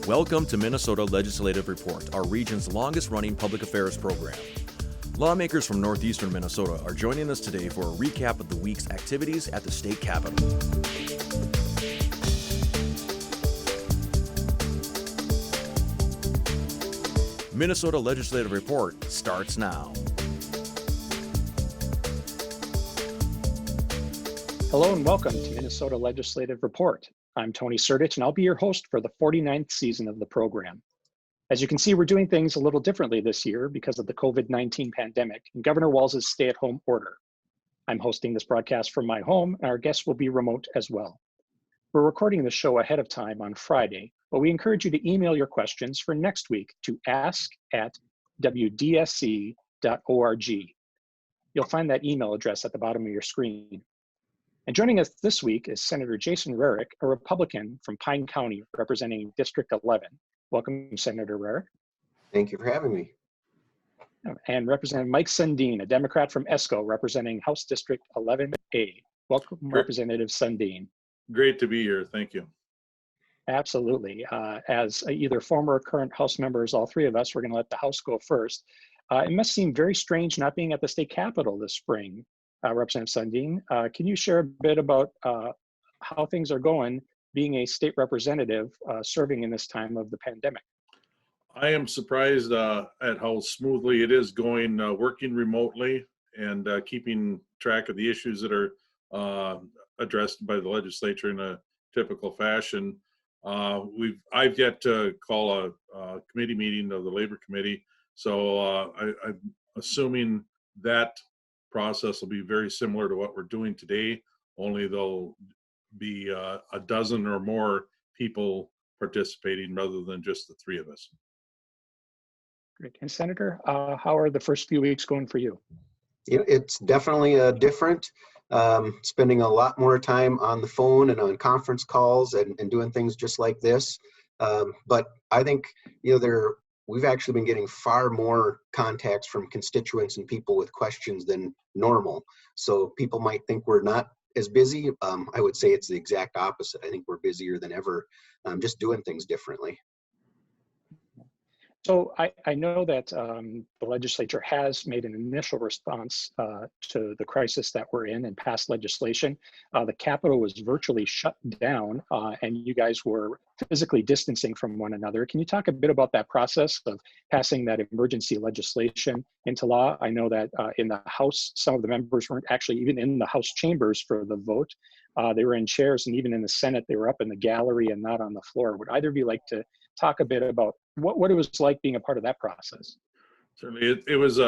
Welcome to Minnesota Legislative Report, our region's longest-running public affairs program. Lawmakers from northeastern Minnesota are joining us today for a recap of the week's activities at the state capitol. Minnesota Legislative Report starts now. Hello and welcome to Minnesota Legislative Report. I'm Tony Sertich and I'll be your host for the 49th season of the program. As you can see, we're doing things a little differently this year because of the COVID-19 pandemic and Governor Walz's stay-at-home order. I'm hosting this broadcast from my home and our guests will be remote as well. We're recording the show ahead of time on Friday, but we encourage you to email your questions for next week to ask@wdsc.org. You'll find that email address at the bottom of your screen. And joining us this week is Senator Jason Rarick, a Republican from Pine County representing District 11. Welcome, Senator Rarick. Thank you for having me. And Representative Mike Sundin, a Democrat from ESCO representing House District 11A. Welcome, Representative Sundin. Great to be here. Thank you. Absolutely. As either former or current House members, all three of us, we're going to let the House go first. It must seem very strange not being at the state capitol this spring. Representative Sundin, can you share a bit about how things are going being a state representative serving in this time of the pandemic? I am surprised at how smoothly it is going, working remotely and keeping track of the issues that are addressed by the legislature in a typical fashion. I've yet to call a committee meeting of the Labor Committee, so I'm assuming that process will be very similar to what we're doing today, only there'll be a dozen or more people participating rather than just the three of us. Great. And Senator, how are the first few weeks going for you? It's definitely different. Spending a lot more time on the phone and on conference calls and doing things just like this. But I think, we've actually been getting far more contacts from constituents and people with questions than normal. So people might think we're not as busy. I would say it's the exact opposite. I think we're busier than ever, just doing things differently. So I know that the legislature has made an initial response to the crisis that we're in and passed legislation. The Capitol was virtually shut down and you guys were physically distancing from one another. Can you talk a bit about that process of passing that emergency legislation into law? I know that in the House, some of the members weren't actually even in the House chambers for the vote. They were in chairs, and even in the Senate, they were up in the gallery and not on the floor. Would either of you like to talk a bit about what it was like being a part of that process? Certainly, it was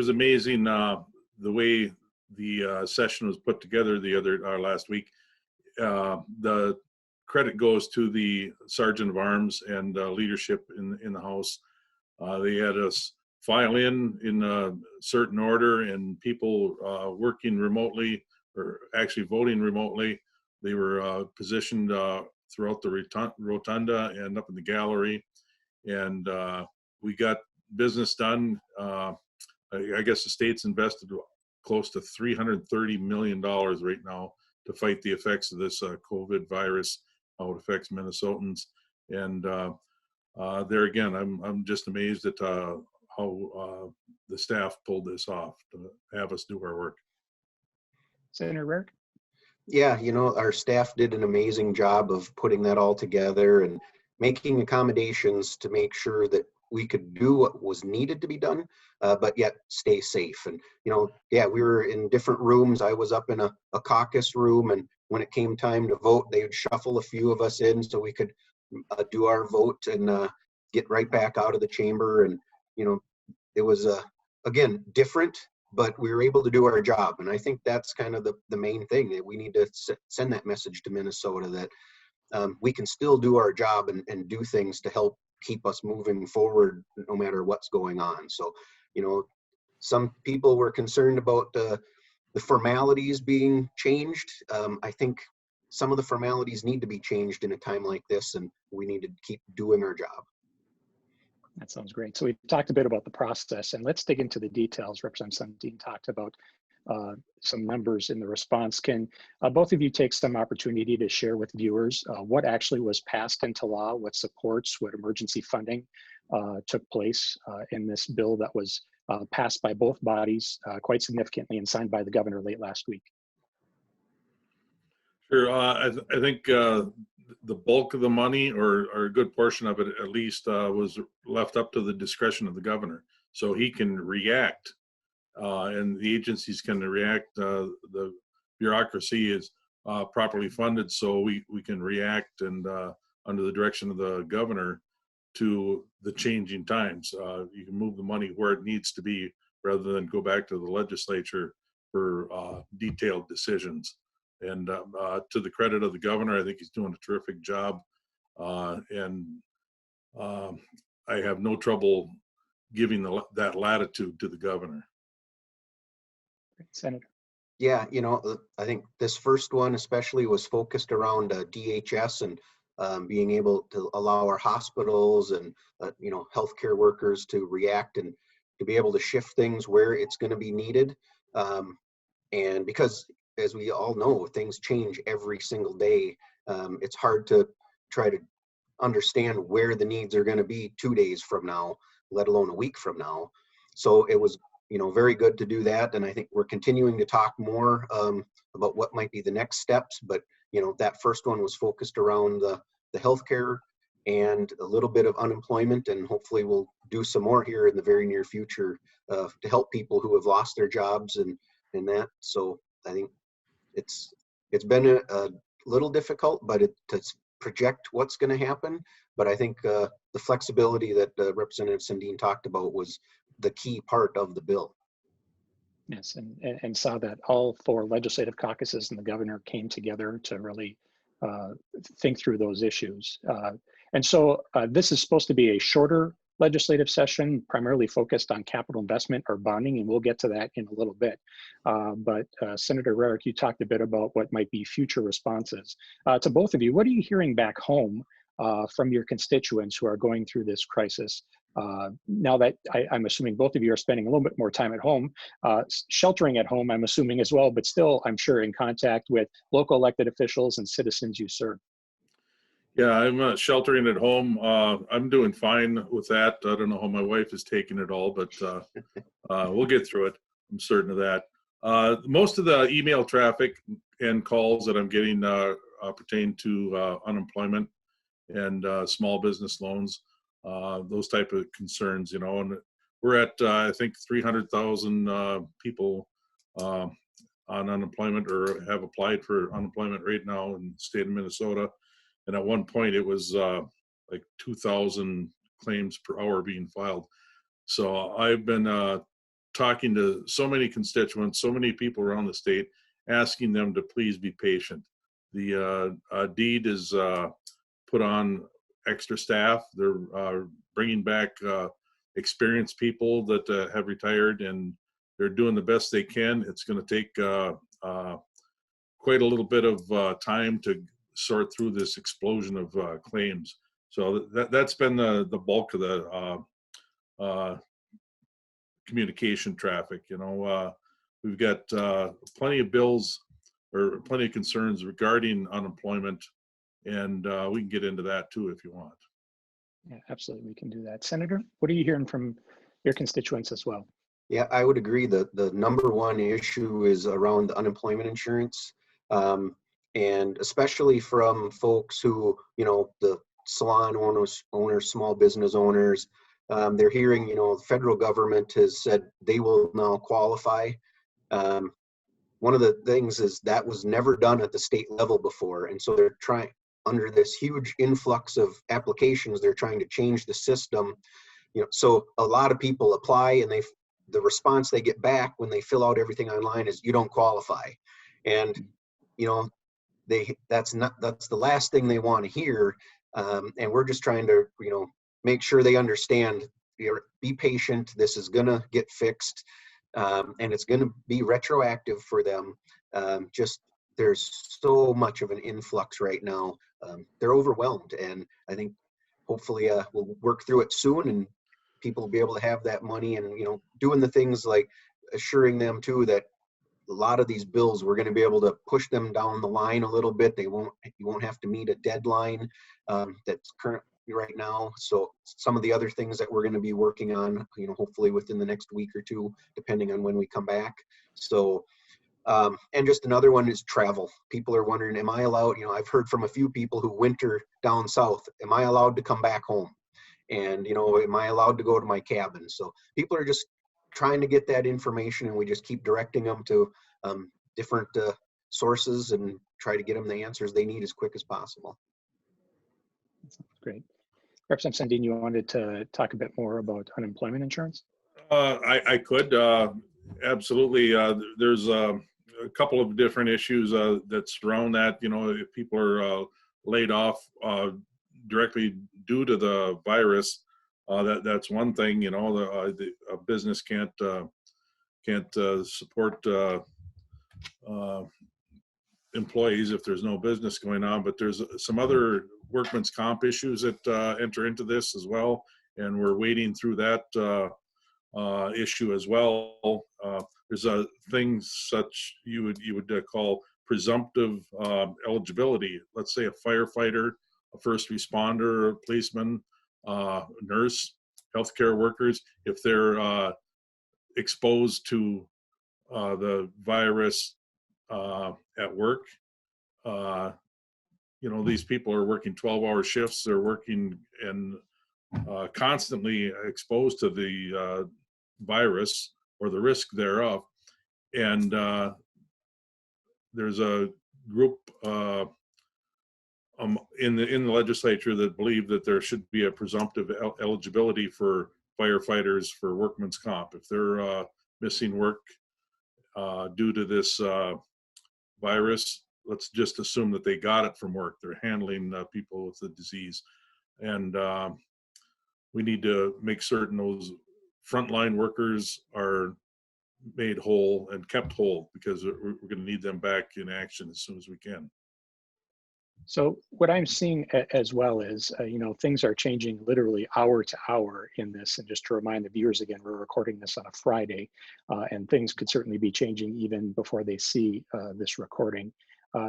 amazing the way the session was put together last week. The credit goes to the Sergeant of Arms and leadership in the House. They had us file in a certain order, and people working remotely or actually voting remotely. They were positioned throughout the rotunda and up in the gallery, and we got business done. I guess the state's invested close to $330 million right now to fight the effects of this COVID virus, how it affects Minnesotans. And there again, I'm just amazed at how the staff pulled this off to have us do our work. Senator Rarick? Yeah, our staff did an amazing job of putting that all together and making accommodations to make sure that we could do what was needed to be done, but yet stay safe. And, we were in different rooms. I was up in a caucus room, and when it came time to vote, they would shuffle a few of us in so we could do our vote and get right back out of the chamber. And, it was, again, different, but we were able to do our job. And I think that's kind of the main thing, that we need to send that message to Minnesota that we can still do our job and do things to help keep us moving forward no matter what's going on. So, some people were concerned about the formalities being changed. I think some of the formalities need to be changed in a time like this, and we need to keep doing our job. That sounds great. So we talked a bit about the process, and let's dig into the details. Representative Sundin talked about some numbers in the response. Can both of you take some opportunity to share with viewers what actually was passed into law, what supports, what emergency funding took place in this bill that was passed by both bodies quite significantly and signed by the governor late last week? Sure. I think the bulk of the money, or a good portion of it at least, was left up to the discretion of the governor. So he can react, and the agencies can react. The bureaucracy is properly funded, so we can react and under the direction of the governor to the changing times. You can move the money where it needs to be rather than go back to the legislature for detailed decisions. And to the credit of the governor, I think he's doing a terrific job. And I have no trouble giving that latitude to the governor. Senator. Yeah, I think this first one especially was focused around DHS and being able to allow our hospitals and, healthcare workers to react and to be able to shift things where it's going to be needed. And because, as we all know, things change every single day. It's hard to try to understand where the needs are going to be 2 days from now, let alone a week from now. So it was, very good to do that. And I think we're continuing to talk more about what might be the next steps. But, that first one was focused around the healthcare and a little bit of unemployment. And hopefully we'll do some more here in the very near future to help people who have lost their jobs and that. So I think it's been a little difficult, but to project what's going to happen. But I think the flexibility that Representative Sundin talked about was the key part of the bill. Yes, and saw that all four legislative caucuses and the governor came together to really think through those issues. And so this is supposed to be a shorter legislative session, primarily focused on capital investment or bonding, and we'll get to that in a little bit. But Senator Rarick, you talked a bit about what might be future responses. To both of you, what are you hearing back home from your constituents who are going through this crisis? Now that I'm assuming both of you are spending a little bit more time at home, sheltering at home, I'm assuming as well, but still, I'm sure in contact with local elected officials and citizens you serve. Yeah, I'm sheltering at home. I'm doing fine with that. I don't know how my wife is taking it all, but we'll get through it. I'm certain of that. Most of the email traffic and calls that I'm getting pertain to unemployment and small business loans, those type of concerns, and we're at, I think, 300,000 people on unemployment or have applied for unemployment right now in the state of Minnesota. And at one point it was like 2,000 claims per hour being filed. So I've been talking to so many constituents, so many people around the state, asking them to please be patient. The deed is put on extra staff. They're bringing back experienced people that have retired, and they're doing the best they can. It's going to take quite a little bit of time to sort through this explosion of claims. So that's been the bulk of the communication traffic. We've got plenty of bills or plenty of concerns regarding unemployment, and we can get into that too if you want. Yeah, absolutely, we can do that. Senator, what are you hearing from your constituents as well? Yeah, I would agree that the number one issue is around the unemployment insurance. And especially from folks who, the salon owners, small business owners, they're hearing, the federal government has said they will now qualify. One of the things is that was never done at the state level before. And so they're trying, under this huge influx of applications, they're trying to change the system. So a lot of people apply, and the response they get back when they fill out everything online is, you don't qualify. And, that's the last thing they want to hear. And we're just trying to, make sure they understand, be patient. This is going to get fixed. And it's going to be retroactive for them. There's so much of an influx right now. They're overwhelmed. And I think hopefully we'll work through it soon, and people will be able to have that money, and, doing the things like assuring them too that a lot of these bills, we're going to be able to push them down the line a little bit. You won't have to meet a deadline that's currently right now. So some of the other things that we're going to be working on, hopefully within the next week or two, depending on when we come back. So, and just another one is travel. People are wondering, am I allowed, I've heard from a few people who winter down south, am I allowed to come back home? And, am I allowed to go to my cabin? So people are just trying to get that information, and we just keep directing them to different sources and try to get them the answers they need as quick as possible. Great. Representative Sundin, you wanted to talk a bit more about unemployment insurance? I could, absolutely. There's a couple of different issues that surround that. If people are laid off directly due to the virus, that's one thing. A business can't support employees if there's no business going on. But there's some other workman's comp issues that enter into this as well, and we're wading through that issue as well. There's things such you would call presumptive eligibility. Let's say a firefighter, a first responder, a policeman, nurse, healthcare workers, if they're exposed to the virus at work, these people are working 12-hour shifts. They're working and constantly exposed to the virus or the risk thereof. And there's a group in the legislature that believe that there should be a presumptive eligibility for firefighters for workman's comp. If they're missing work due to this virus, let's just assume that they got it from work. They're handling people with the disease. And we need to make certain those frontline workers are made whole and kept whole, because we're going to need them back in action as soon as we can. So what I'm seeing as well is, things are changing literally hour to hour in this. And just to remind the viewers again, we're recording this on a Friday, and things could certainly be changing even before they see this recording.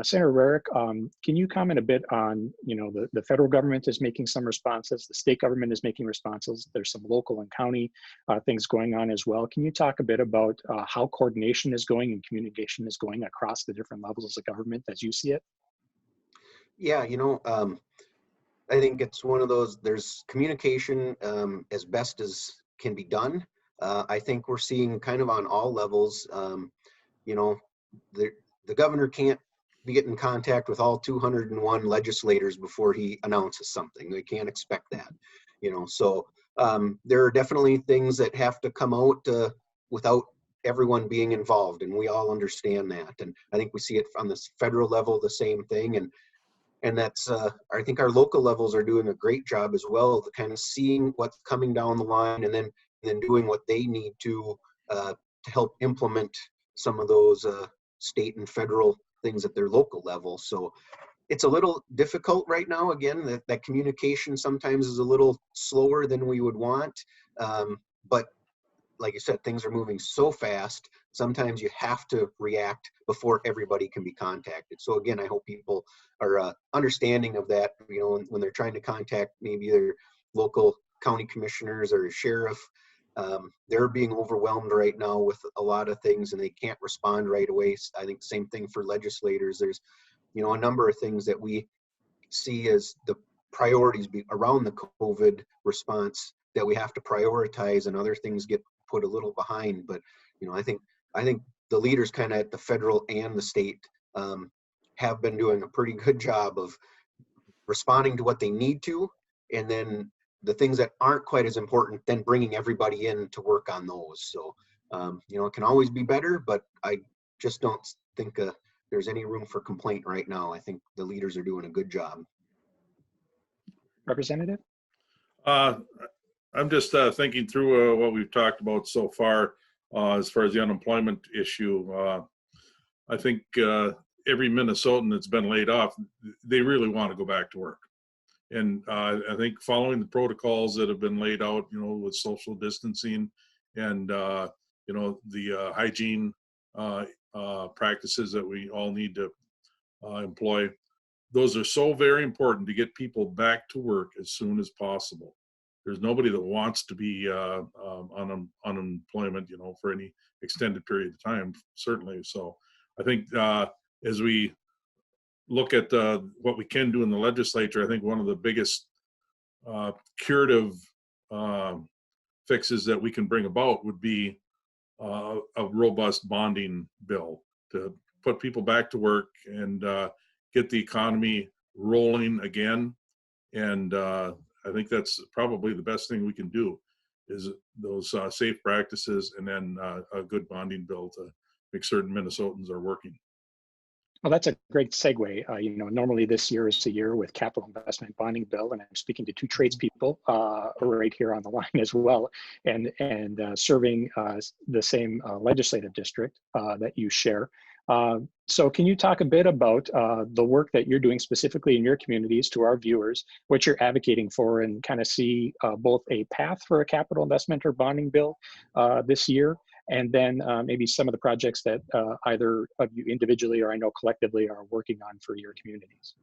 Senator Rarick, can you comment a bit on, the federal government is making some responses, the state government is making responses, there's some local and county things going on as well. Can you talk a bit about how coordination is going and communication is going across the different levels of government as you see it? Yeah, I think it's one of those, there's communication as best as can be done. I think we're seeing kind of on all levels, the governor can't get in contact with all 201 legislators before he announces something. They can't expect that, so there are definitely things that have to come out without everyone being involved, and we all understand that. And I think we see it on the federal level, the same thing. And that's, I think our local levels are doing a great job as well, of kind of seeing what's coming down the line and then doing what they need to help implement some of those state and federal things at their local level. So it's a little difficult right now. Again, that communication sometimes is a little slower than we would want. But like you said, things are moving so fast. Sometimes you have to react before everybody can be contacted. So again, I hope people are understanding of that, when they're trying to contact maybe their local county commissioners or sheriff. They're being overwhelmed right now with a lot of things and they can't respond right away. I think same thing for legislators. There's, a number of things that we see as the priorities around the COVID response that we have to prioritize, and other things get put a little behind. But I think the leaders kind of at the federal and the state have been doing a pretty good job of responding to what they need to, and then the things that aren't quite as important, then bringing everybody in to work on those. So it can always be better, but I just don't think there's any room for complaint right now. I think the leaders are doing a good job. Representative? I'm just thinking through what we've talked about so far as the unemployment issue. I think every Minnesotan that's been laid off, they really want to go back to work. And I think following the protocols that have been laid out, with social distancing and, the hygiene practices that we all need to employ. Those are so very important to get people back to work as soon as possible. There's nobody that wants to be on unemployment, for any extended period of time, certainly. So I think as we look at what we can do in the legislature, I think one of the biggest curative fixes that we can bring about would be a robust bonding bill to put people back to work and get the economy rolling again. And I think that's probably the best thing we can do, is those safe practices, and then a good bonding bill to make certain Minnesotans are working. Well, that's a great segue. Normally this year is a year with capital investment bonding bill, and I'm speaking to two tradespeople right here on the line as well, and serving the same legislative district that you share. So can you talk a bit about the work that you're doing specifically in your communities to our viewers, what you're advocating for, and kind of see both a path for a capital investment or bonding bill this year, and then maybe some of the projects that either of you individually or I know collectively are working on for your communities?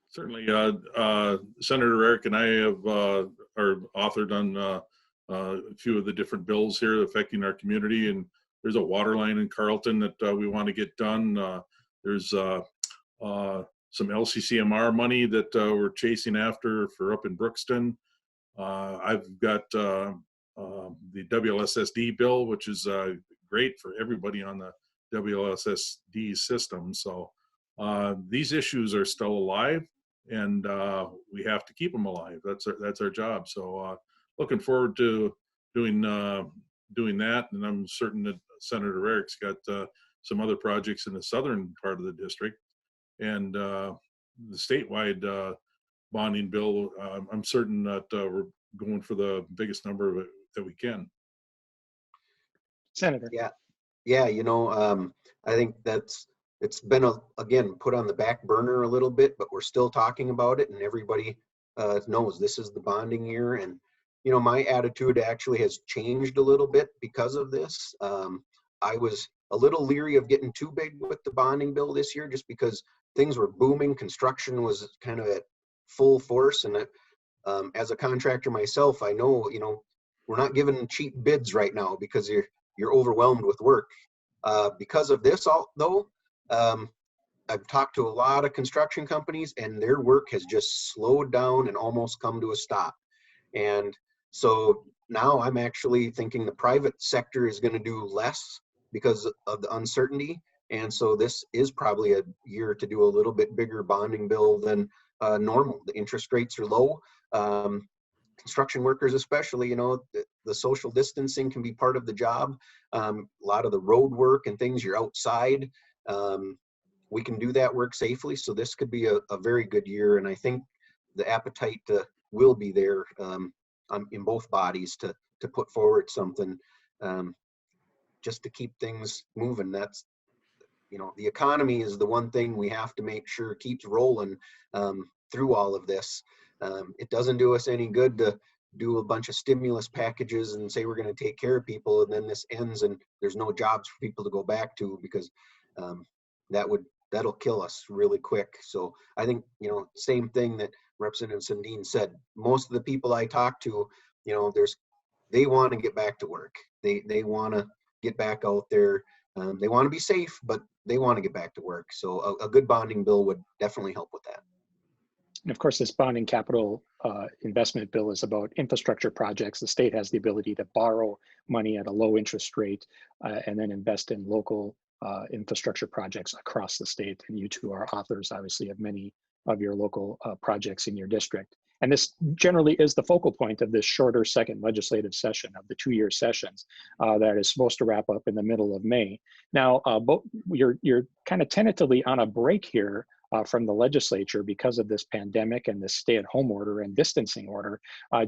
Certainly. Senator Rarick and I are authored on a few of the different bills here affecting our community, and there's a water line in Carlton that we want to get done. There's some LCCMR money that we're chasing after for up in Brookston. I've got the WLSSD bill, which is great for everybody on the WLSSD system. So these issues are still alive, and we have to keep them alive. That's our job. So looking forward to doing that, and I'm certain that Senator Rarick's got some other projects in the southern part of the district, and the statewide bonding bill. I'm certain that we're going for the biggest number of it that we can. Senator. Yeah. I think it's been again put on the back burner a little bit, but we're still talking about it, and everybody knows this is the bonding year. And my attitude actually has changed a little bit because of this. I was a little leery of getting too big with the bonding bill this year, just because things were booming. Construction was kind of at full force, and as a contractor myself, I know we're not giving cheap bids right now because you're overwhelmed with work. Because of this, though, I've talked to a lot of construction companies, and their work has just slowed down and almost come to a stop. And so now I'm actually thinking the private sector is going to do less because of the uncertainty. And so this is probably a year to do a little bit bigger bonding bill than normal. The interest rates are low. Construction workers especially, the social distancing can be part of the job. A lot of the road work and things, you're outside. We can do that work safely. So this could be a very good year. And I think the appetite will be there in both bodies to put forward something just to keep things moving. That's, the economy is the one thing we have to make sure keeps rolling through all of this. It doesn't do us any good to do a bunch of stimulus packages and say we're going to take care of people, and then this ends and there's no jobs for people to go back to, because that'll kill us really quick. So I think, same thing that Representative Sundin said. Most of the people I talk to, they want to get back to work. They want to get back out there. They want to be safe, but they want to get back to work. So a good bonding bill would definitely help with that. And of course, this bonding capital investment bill is about infrastructure projects. The state has the ability to borrow money at a low interest rate and then invest in local infrastructure projects across the state. And you two are authors, obviously, of many of your local projects in your district. And this generally is the focal point of this shorter second legislative session of the 2-year sessions that is supposed to wrap up in the middle of May. Now, you're kind of tentatively on a break here from the legislature because of this pandemic and this stay-at-home order and distancing order.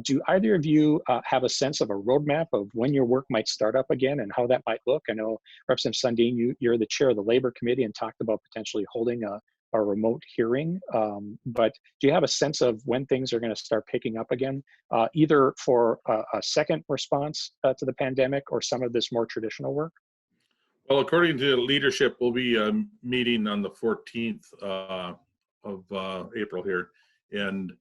Do either of you have a sense of a roadmap of when your work might start up again and how that might look? I know, Representative Sundin, you're the chair of the Labor Committee and talked about potentially holding a remote hearing, but do you have a sense of when things are going to start picking up again, either for a second response to the pandemic or some of this more traditional work? Well, according to leadership, we'll be meeting on the 14th of April here, and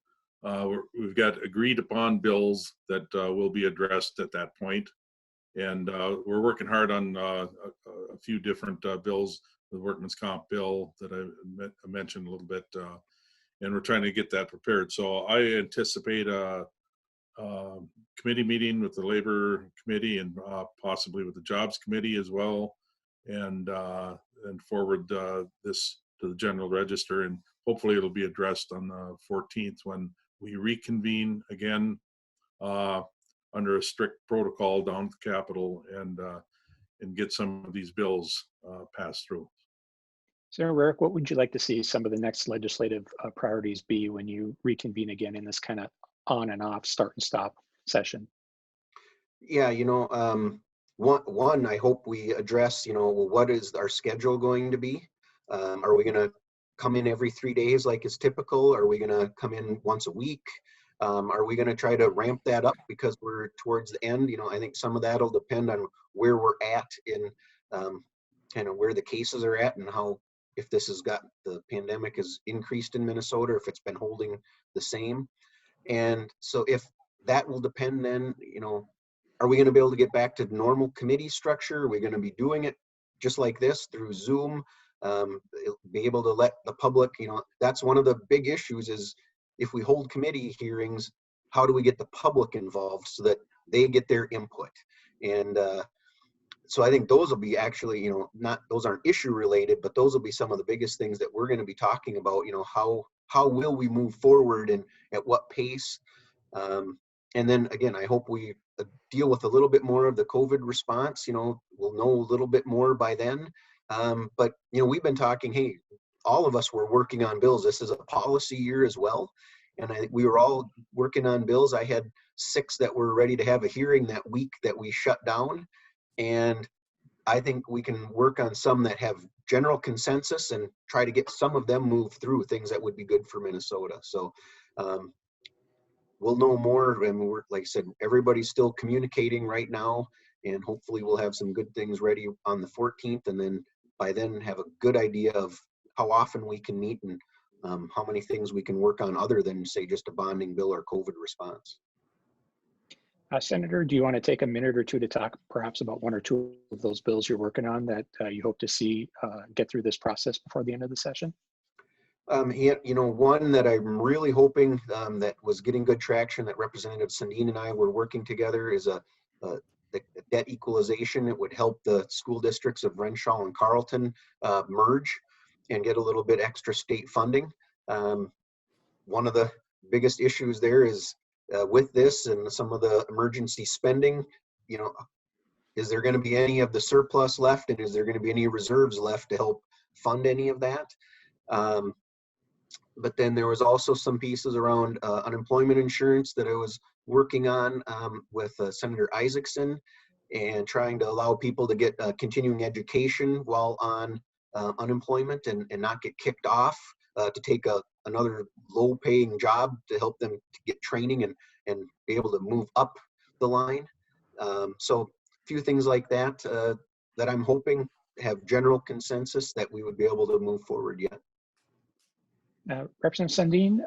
we've got agreed upon bills that will be addressed at that point. And we're working hard on a few different bills, the workman's comp bill that I mentioned a little bit, and we're trying to get that prepared. So I anticipate a committee meeting with the labor committee and possibly with the jobs committee as well, and forward this to the general register, and hopefully it'll be addressed on the 14th when we reconvene again under a strict protocol down at the Capitol, and get some of these bills passed through. Senator Rarick, what would you like to see some of the next legislative priorities be when you reconvene again in this kind of on and off, start and stop session? Yeah, one, I hope we address, well, what is our schedule going to be? Are we going to come in every 3 days like is typical? Are we going to come in once a week? Are we going to try to ramp that up because we're towards the end? I think some of that will depend on where we're at in kind of where the cases are at, and how, if this has got, the pandemic has increased in Minnesota, or if it's been holding the same. And so if that will depend, then, are we going to be able to get back to normal committee structure? Are we going to be doing it just like this through Zoom? Be able to let the public, that's one of the big issues, is if we hold committee hearings, how do we get the public involved so that they get their input? And so I think those will be actually, those aren't issue related, but those will be some of the biggest things that we're going to be talking about. How will we move forward, and at what pace? And then again, I hope we deal with a little bit more of the COVID response. We'll know a little bit more by then. But we've been talking, hey, all of us were working on bills. This is a policy year as well. And I think we were all working on bills. I had 6 that were ready to have a hearing that week that we shut down. And I think we can work on some that have general consensus and try to get some of them moved through, things that would be good for Minnesota. So we'll know more. And we're, like I said, everybody's still communicating right now, and hopefully we'll have some good things ready on the 14th. And then by then have a good idea of how often we can meet, and how many things we can work on other than, say, just a bonding bill or COVID response. Senator, do you want to take a minute or two to talk perhaps about 1 or 2 of those bills you're working on that you hope to see get through this process before the end of the session? One that I'm really hoping that was getting good traction, that Representative Sundin and I were working together, is the debt equalization. It would help the school districts of Renshaw and Carleton merge and get a little bit extra state funding. One of the biggest issues there is with this and some of the emergency spending, is there going to be any of the surplus left, and is there going to be any reserves left to help fund any of that? But then there was also some pieces around unemployment insurance that I was working on with Senator Isaacson, and trying to allow people to get continuing education while on unemployment, and not get kicked off to take another low-paying job to help them to get training and be able to move up the line. So a few things like that that I'm hoping have general consensus that we would be able to move forward yet. Representative Sundin,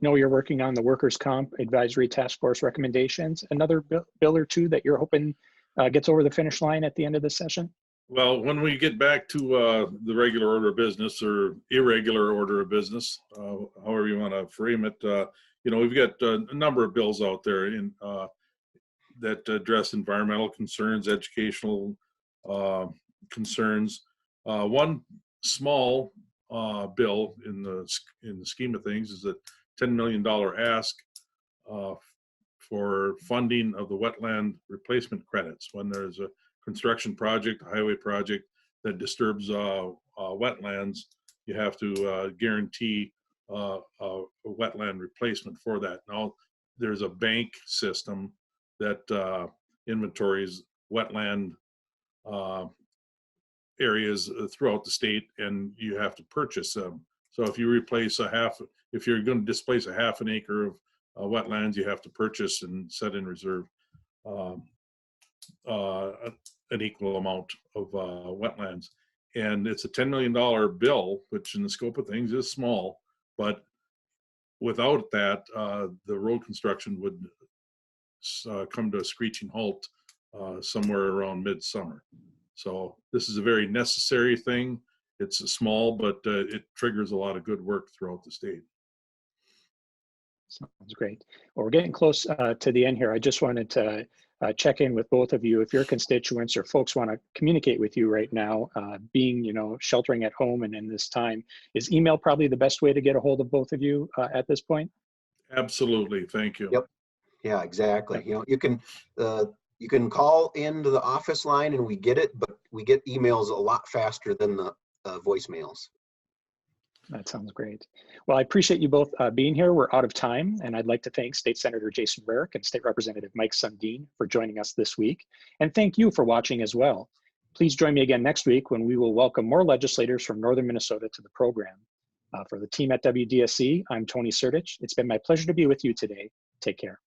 know you're working on the Workers' Comp Advisory Task Force recommendations. Another bill or 2 that you're hoping gets over the finish line at the end of the session? Well, when we get back to the regular order of business, or irregular order of business, however you want to frame it, we've got a number of bills out there that address environmental concerns, educational concerns. One small bill in the scheme of things is a $10 million ask for funding of the wetland replacement credits. When there's a construction project, a highway project that disturbs wetlands, you have to guarantee a wetland replacement for that. Now, there's a bank system that inventories wetland areas throughout the state, and you have to purchase them. So if you replace if you're going to displace a half an acre of wetlands, you have to purchase and set in reserve. an equal amount of wetlands. And it's a $10 million bill, which in the scope of things is small, but without that, the road construction would come to a screeching halt somewhere around midsummer. So this is a very necessary thing. It's small, but it triggers a lot of good work throughout the state. Sounds great. Well, we're getting close to the end here. I just wanted to check in with both of you. If your constituents or folks want to communicate with you right now, being, sheltering at home and in this time, is email probably the best way to get a hold of both of you at this point? Absolutely. Thank you. Yep. Yeah, exactly. You can call into the office line and we get it, but we get emails a lot faster than the voicemails. That sounds great. Well, I appreciate you both being here. We're out of time, and I'd like to thank State Senator Jason Rarick and State Representative Mike Sundin for joining us this week. And thank you for watching as well. Please join me again next week when we will welcome more legislators from Northern Minnesota to the program. For the team at WDSC, I'm Tony Sertich. It's been my pleasure to be with you today. Take care.